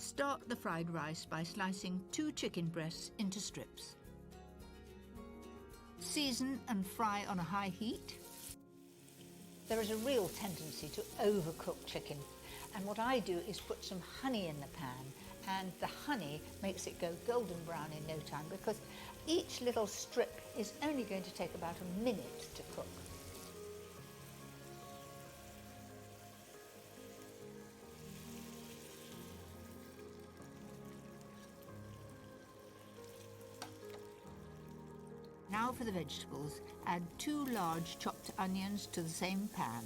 Start the fried rice by slicing 2 chicken breasts into strips. Season and fry on a high heat. There is a real tendency to overcook chicken, and what I do is put some honey in the pan, and the honey makes it go golden brown in no time because each little strip is only going to take about a minute to cook. Now for the vegetables, add 2 large chopped onions to the same pan.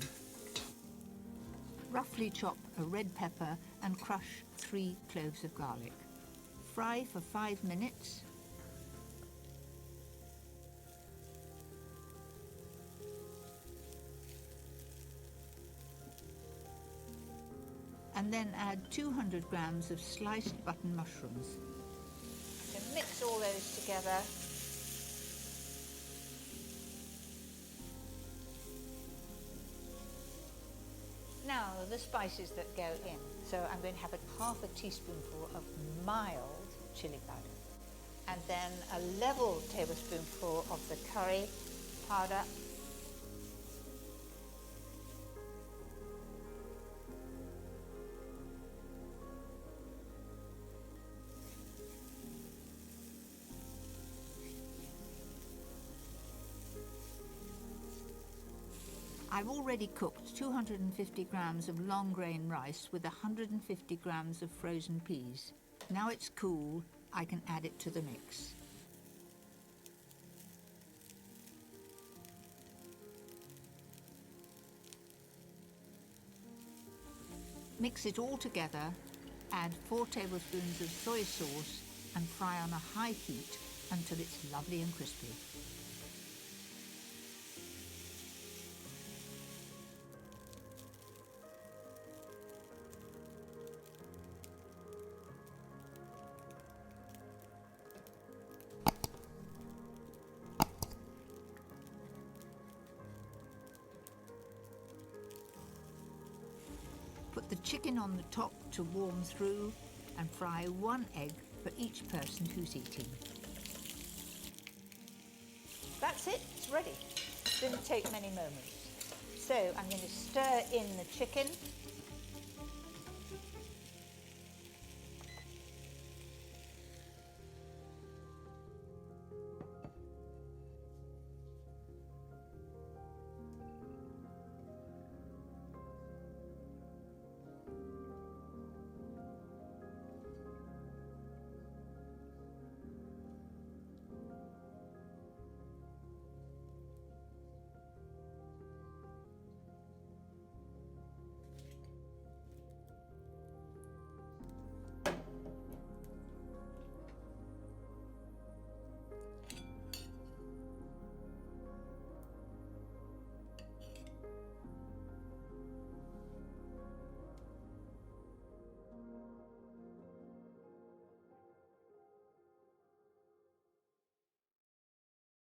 Roughly chop a red pepper and crush 3 cloves of garlic. Fry for 5 minutes. And then add 200 grams of sliced button mushrooms. So mix all those together. Now the spices that go in. So I'm going to have half a teaspoonful of mild chilli powder, and then a level tablespoonful of the curry powder, I've already cooked 250 grams of long grain rice with 150 grams of frozen peas. Now it's cool, I can add it to the mix. Mix it all together, add 4 tablespoons of soy sauce and fry on a high heat until it's lovely and crispy. Put the chicken on the top to warm through and fry 1 egg for each person who's eating. That's it, it's ready. Didn't take many moments. So I'm going to stir in the chicken